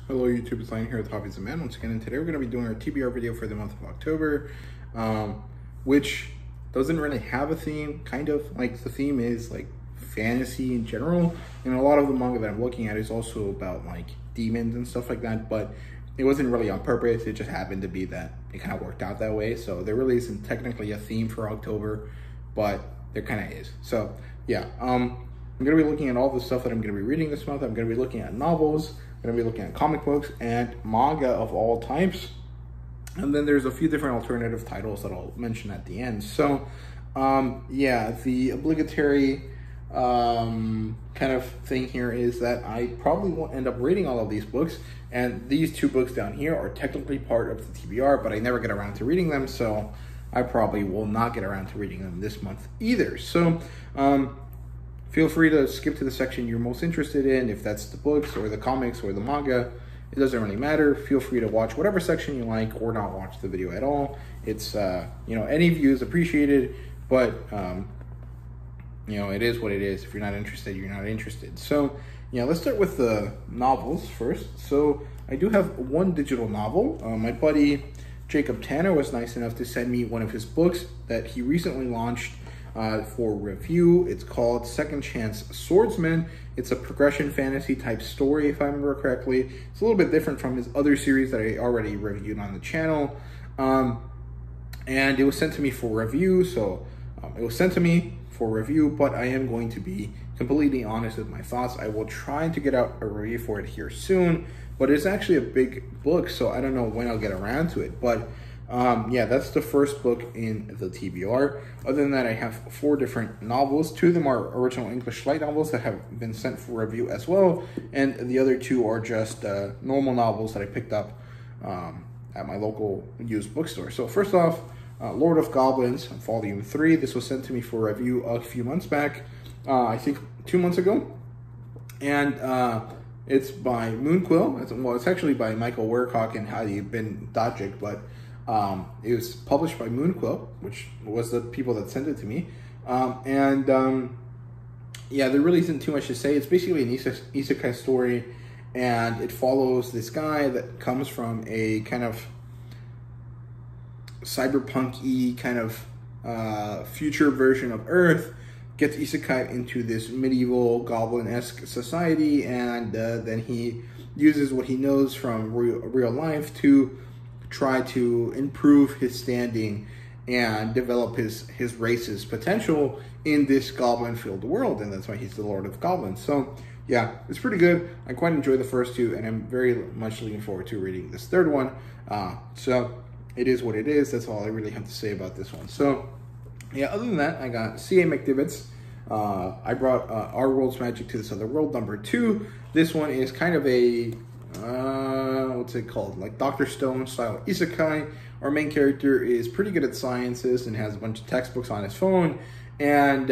Hello YouTube, it's Lane here with Hobbies and Man once again, and today we're going to be doing our TBR video for the month of October, which doesn't really have a theme, kind of. Like, the theme is like fantasy in general, and a lot of the manga that I'm looking at is also about like demons and stuff like that, but it wasn't really on purpose. It just happened to be that it kind of worked out that way. So there really isn't technically a theme for October, but there kind of is. So yeah, I'm going to be looking at all the stuff that I'm going to be reading this month. I'm going to be looking at novels, I'm going to be looking at comic books, and manga of all types. And then there's a few different alternative titles that I'll mention at the end. So yeah, the obligatory kind of thing here is that I probably won't end up reading all of these books, and these two books down here are technically part of the TBR, but I never get around to reading them, so I probably will not get around to reading them this month either. So feel free to skip to the section you're most interested in. If that's the books or the comics or the manga, it doesn't really matter. Feel free to watch whatever section you like or not watch the video at all. It's you know, any view is appreciated, but you know, it is what it is. If you're not interested, you're not interested. So yeah, let's start with the novels first. So I do have one digital novel. My buddy Jacob Tanner was nice enough to send me one of his books that he recently launched for review. It's called Second Chance Swordsman. It's a progression fantasy type story, if I remember correctly. It's a little bit different from his other series that I already reviewed on the channel. And it was sent to me for review, so it was sent to me for review, but I am going to be completely honest with my thoughts. I will try to get out a review for it here soon, but it's actually a big book, so I don't know when I'll get around to it. But yeah, that's the first book in the TBR. Other than that, I have 4 different novels. 2 of them are original English light novels that have been sent for review as well, and the other 2 are just normal novels that I picked up at my local used bookstore. So first off, Lord of Goblins, Volume 3. This was sent to me for review a few months back, I think 2 months ago, and it's by Moonquill. Well, it's actually by Michael Wercock and Heidi Ben Dajic, but it was published by Moonquill, which was the people that sent it to me. Yeah, there really isn't too much to say. It's basically an isekai story, and it follows this guy that comes from a kind of cyberpunk-y kind of future version of Earth, gets isekai into this medieval goblin-esque society, and then he uses what he knows from real life to try to improve his standing and develop his race's potential in this goblin-filled world, and that's why he's the Lord of Goblins. So yeah, it's pretty good. I quite enjoy the first 2, and I'm very much looking forward to reading this 3rd one. So it is what it is. That's all I really have to say about this one. So yeah, other than that, I got C.A. McDivitt's I brought Our World's Magic to This Other World, number 2. This one is kind of a what's it called, like Dr. Stone style isekai. Our main character is pretty good at sciences and has a bunch of textbooks on his phone, and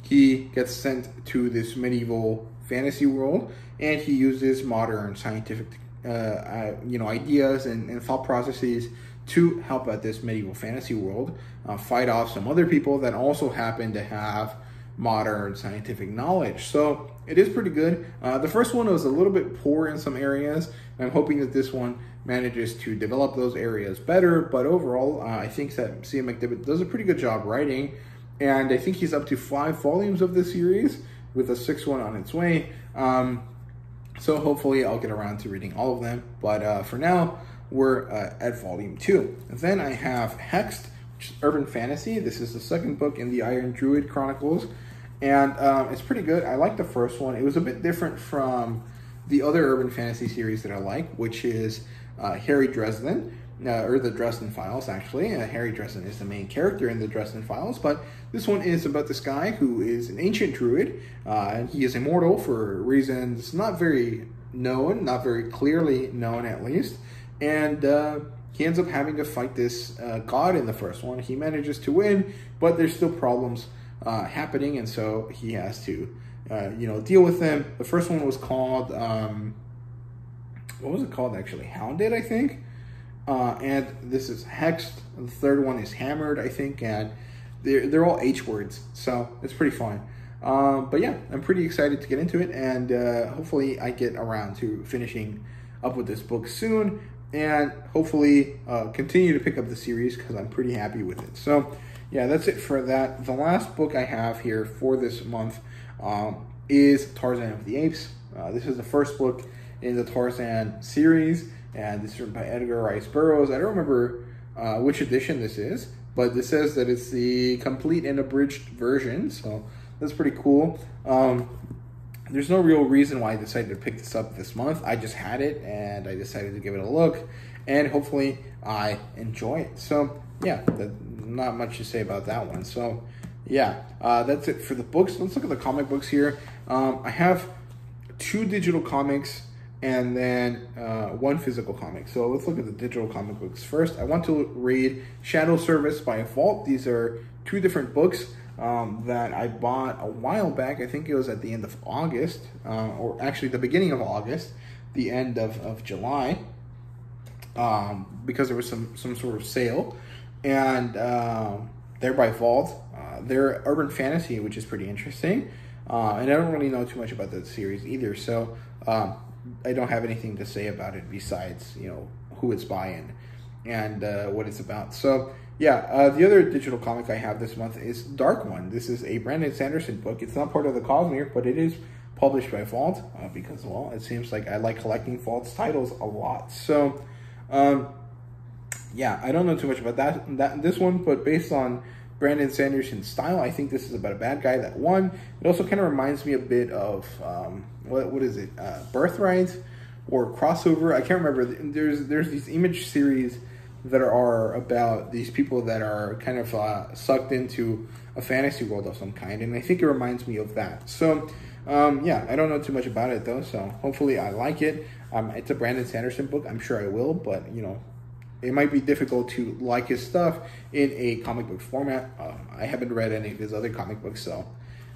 he gets sent to this medieval fantasy world, and he uses modern scientific you know, ideas and thought processes to help out this medieval fantasy world fight off some other people that also happen to have modern scientific knowledge. So it is pretty good. The first one was a little bit poor in some areas, and I'm hoping that this one manages to develop those areas better. But overall, I think that C.A. McDivitt does a pretty good job writing, and I think he's up to 5 volumes of this series with a 6th one on its way. So hopefully I'll get around to reading all of them, but for now we're at volume 2. And then I have Hexed, which is urban fantasy. This is the 2nd book in the Iron Druid Chronicles, and it's pretty good. I like the first one. It was a bit different from the other urban fantasy series that I like, which is Harry Dresden, or the Dresden Files, actually. Harry Dresden is the main character in the Dresden Files, but this one is about this guy who is an ancient druid, and he is immortal for reasons not very known, not very clearly known at least, and he ends up having to fight this god in the first one. He manages to win, but there's still problems happening, and so he has to you know, deal with them. The first one was called, what was it called actually? Hounded, I think. And this is Hexed. The 3rd one is Hammered, I think, and they're all H words, so it's pretty fun. But yeah, I'm pretty excited to get into it, and hopefully I get around to finishing up with this book soon, and hopefully continue to pick up the series because I'm pretty happy with it. So yeah, that's it for that. The last book I have here for this month is Tarzan of the Apes. This is the first book in the Tarzan series, and this is written by Edgar Rice Burroughs. I don't remember which edition this is, but this says that it's the complete and abridged version, so that's pretty cool. There's no real reason why I decided to pick this up this month. I just had it, and I decided to give it a look, and hopefully I enjoy it. So yeah, not much to say about that one. So yeah, that's it for the books. Let's look at the comic books here. I have 2 digital comics and then 1 physical comic. So let's look at the digital comic books first. I want to read Shadow Service by Vault. These are 2 different books that I bought a while back. I think it was at the end of August, or actually the beginning of August, the end of July, because there was some sort of sale. And they're by Vault. They're urban fantasy, which is pretty interesting. And I don't really know too much about that series either, so I don't have anything to say about it besides, you know, who it's by and what it's about. So yeah, the other digital comic I have this month is Dark One. This is a Brandon Sanderson book. It's not part of the Cosmere, but it is published by Vault because, well, it seems like I like collecting Vault's titles a lot. So yeah, I don't know too much about this one, but based on Brandon Sanderson's style, I think this is about a bad guy that won. It also kind of reminds me a bit of what is it, Birthright or Crossover. I can't remember. There's these image series that are about these people that are kind of sucked into a fantasy world of some kind, and I think it reminds me of that. So yeah, I don't know too much about it though, so hopefully I like it. It's a Brandon Sanderson book. I'm sure I will, but you know, it might be difficult to like his stuff in a comic book format. I haven't read any of his other comic books, so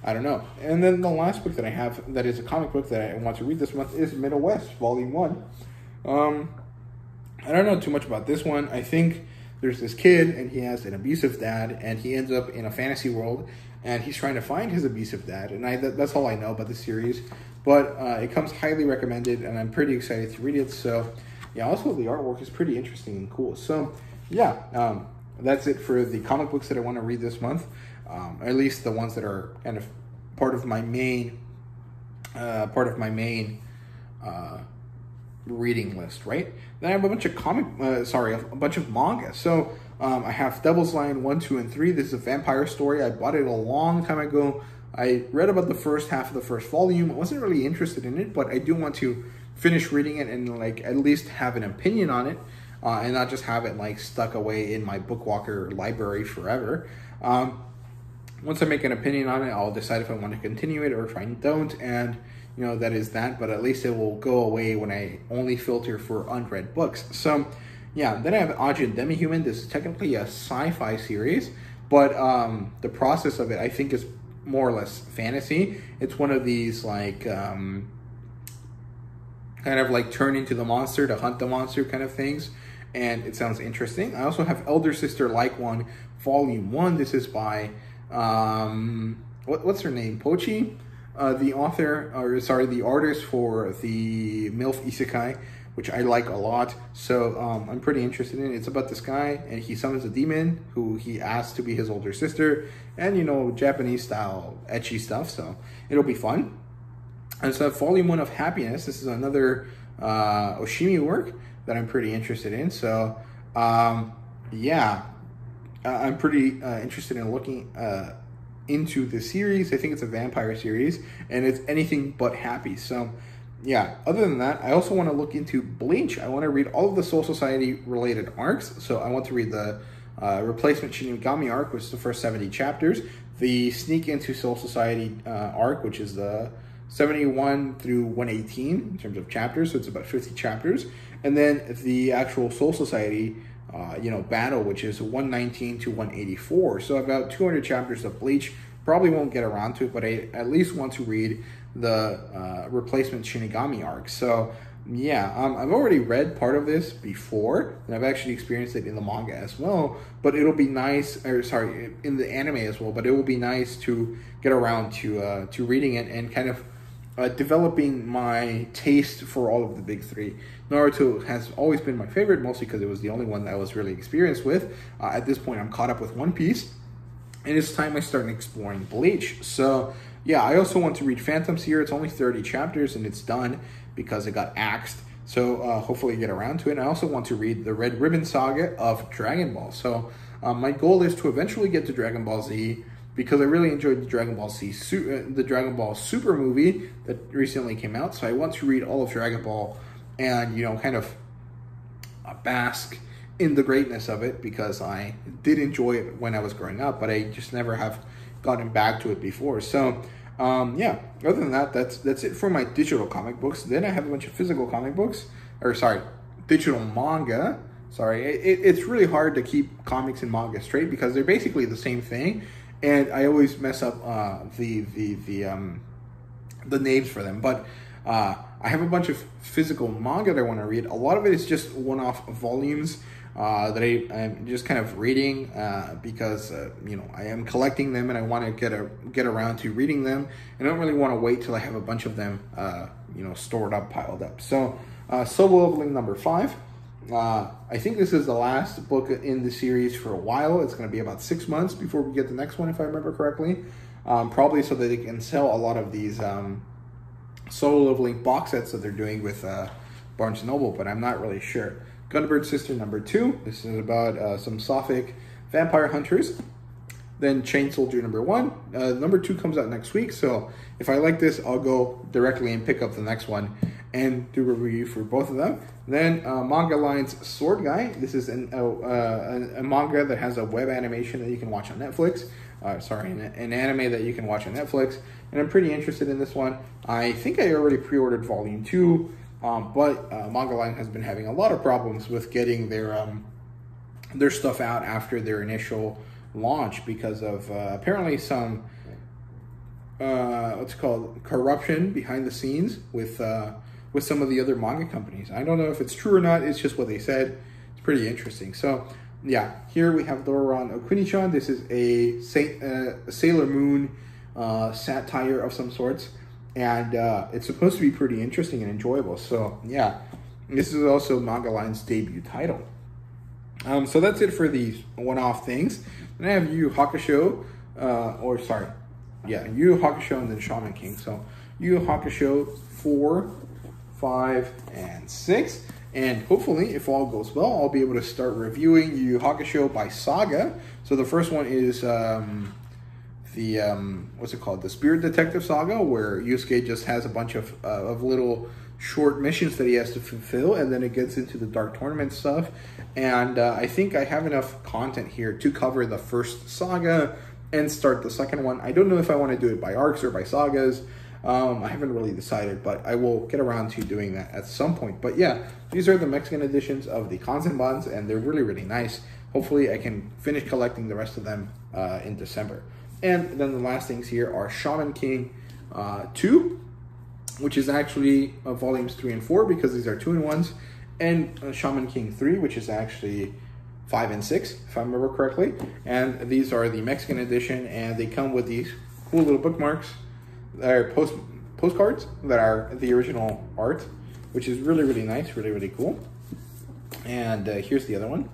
I don't know. And then the last book that I have that is a comic book that I want to read this month is Middle West, Volume 1. I don't know too much about this one. I think there's this kid, and he has an abusive dad, and he ends up in a fantasy world, and he's trying to find his abusive dad. And that's all I know about the series. But it comes highly recommended, and I'm pretty excited to read it. So yeah, also the artwork is pretty interesting and cool. So yeah, that's it for the comic books that I want to read this month. At least the ones that are kind of part of my main reading list, right? Then I have a bunch of a bunch of manga. So I have Devil's Lion 1, 2, and 3. This is a vampire story. I bought it a long time ago. I read about the first half of the first volume. I wasn't really interested in it, but I do want to finish reading it and like at least have an opinion on it, and not just have it like stuck away in my Bookwalker library forever. Once I make an opinion on it, I'll decide if I want to continue it or if I don't, and you know, that is that, but at least it will go away when I only filter for unread books. So yeah, then I have Aja and Demi-Human. This is technically a sci-fi series, but the process of it I think is more or less fantasy. It's one of these like kind of like turn into the monster to hunt the monster kind of things, and it sounds interesting. I also have Elder Sister Like One Volume 1. This is by what's her name, Pochi, the author, or sorry, the artist for the MILF Isekai, which I like a lot. So I'm pretty interested in it. It's about this guy, and he summons a demon who he asks to be his older sister, and you know, Japanese style ecchi stuff, so it'll be fun. And so Volume 1 of Happiness, this is another Oshimi work that I'm pretty interested in. So yeah, I'm pretty interested in looking into the series. I think it's a vampire series, and it's anything but happy. So yeah, other than that, I also want to look into Bleach. I want to read all of the Soul Society related arcs. So I want to read the Replacement Shinigami arc, which is the first 70 chapters, the Sneak into Soul Society arc, which is the 71 through 118 in terms of chapters, so it's about 50 chapters, and then the actual Soul Society battle, which is 119 to 184, so about 200 chapters of Bleach. Probably won't get around to it, but I at least want to read the Replacement Shinigami arc. So yeah, I've already read part of this before, and I've actually experienced it in the manga as well, but it'll be nice, or sorry, in the anime as well, but it will be nice to get around to reading it and kind of developing my taste for all of the big three. Naruto has always been my favorite, mostly because it was the only one that I was really experienced with. At this point, I'm caught up with One Piece, and it's time I start exploring Bleach. So yeah, I also want to read Phantom Seer. It's only 30 chapters, and it's done because it got axed. So hopefully get around to it. And I also want to read the Red Ribbon Saga of Dragon Ball. So my goal is to eventually get to Dragon Ball Z, because I really enjoyed the Dragon Ball the Dragon Ball Super movie that recently came out. So I want to read all of Dragon Ball and, you know, kind of bask in the greatness of it, because I did enjoy it when I was growing up, but I just never have gotten back to it before. So yeah, other than that, that's it for my digital comic books. Then I have a bunch of physical comic books, or sorry, digital manga. Sorry, it's really hard to keep comics and manga straight because they're basically the same thing. And I always mess up the names for them. But I have a bunch of physical manga that I want to read. A lot of it is just one-off volumes that I'm just kind of reading because you know, I am collecting them and I want to get around to reading them. I don't really want to wait till I have a bunch of them you know, stored up, piled up. So Solo Leveling number 5. I think this is the last book in the series for a while. It's going to be about 6 months before we get the next one, if I remember correctly. Probably so that they can sell a lot of these Solo Leveling box sets that they're doing with Barnes & Noble, but I'm not really sure. Gunbird Sister number 2. This is about some Sophic vampire hunters. Then Chain Soldier number 1. Number 2 comes out next week, so if I like this, I'll go directly and pick up the next one and do a review for both of them. Then Manga Line's Sword Guy. This is a manga that has a web animation that you can watch on Netflix. An anime that you can watch on Netflix. And I'm pretty interested in this one. I think I already pre-ordered volume 2, but Manga Line has been having a lot of problems with getting their stuff out after their initial launch because of apparently some corruption behind the scenes with some of the other manga companies. I don't know if it's true or not. It's just what they said. It's pretty interesting. So yeah, here we have Doron Okuni-chan. This is a Sailor Moon satire of some sorts, and it's supposed to be pretty interesting and enjoyable. So yeah, this is also Manga Line's debut title. So that's it for these one-off things. Then I have Yu Yu Hakusho, Yu Yu Hakusho and then Shaman King. So Yu Yu Hakusho 4, 5, and 6. And hopefully, if all goes well, I'll be able to start reviewing Yu Yu Hakusho by saga. So the first one is the Spirit Detective Saga, where Yusuke just has a bunch of little short missions that he has to fulfill, and then it gets into the Dark Tournament stuff. And I think I have enough content here to cover the first saga and start the second one. I don't know if I want to do it by arcs or by sagas. I haven't really decided, but I will get around to doing that at some point. But yeah, these are the Mexican editions of the Kanzenbans, and they're really, really nice. Hopefully I can finish collecting the rest of them in December. And then the last things here are Shaman King 2, which is actually volumes 3 and 4, because these are 2-in-1s, and Shaman King 3, which is actually 5 and 6, if I remember correctly. And these are the Mexican edition, and they come with these cool little bookmarks. They're postcards that are the original art, which is really, really nice, really, really cool. And here's the other one.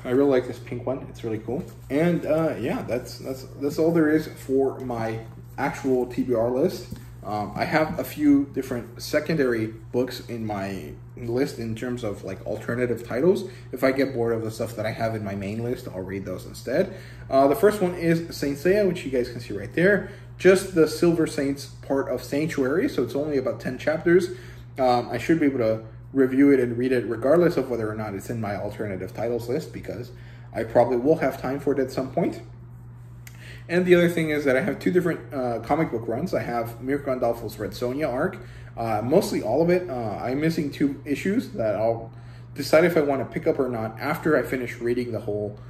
I really like this pink one. It's really cool. And yeah, that's all there is for my actual TBR list. I have a few different secondary books in my list in terms of like alternative titles. If I get bored of the stuff that I have in my main list, I'll read those instead. The first one is Saint Seiya, which you guys can see right there. Just the Silver Saints part of Sanctuary, so it's only about 10 chapters. I should be able to review it and read it regardless of whether or not it's in my alternative titles list, because I probably will have time for it at some point. And the other thing is that I have two different comic book runs. I have Mirko Andolfo's Red Sonja arc, mostly all of it. I'm missing 2 issues that I'll decide if I want to pick up or not after I finish reading the whole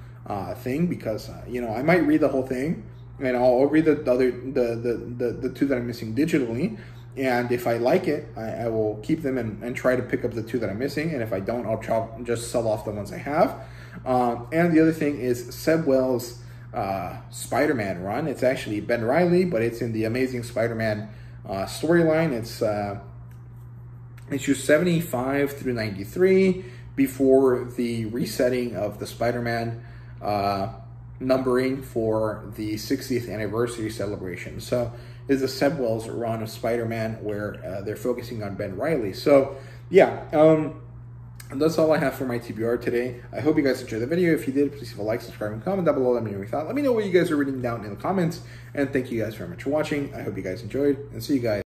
thing, because you know, I might read the whole thing and I'll read the 2 that I'm missing digitally. And if I like it, I will keep them and try to pick up the 2 that I'm missing. And if I don't, I'll just sell off the ones I have. And the other thing is Seb Wells' Spider-Man run. It's actually Ben Reilly, but it's in the Amazing Spider-Man storyline. It's issues 75 through 93 before the resetting of the Spider-Man numbering for the 60th anniversary celebration. So is a Seb Wells run of Spider-Man where they're focusing on Ben Reilly. So yeah, and that's all I have for my TBR today. I hope you guys enjoyed the video. If you did, please leave a like, subscribe, and comment down below. Let me know what you thought. Let me know what you guys are reading down in the comments. And thank you guys very much for watching. I hope you guys enjoyed, and see you guys.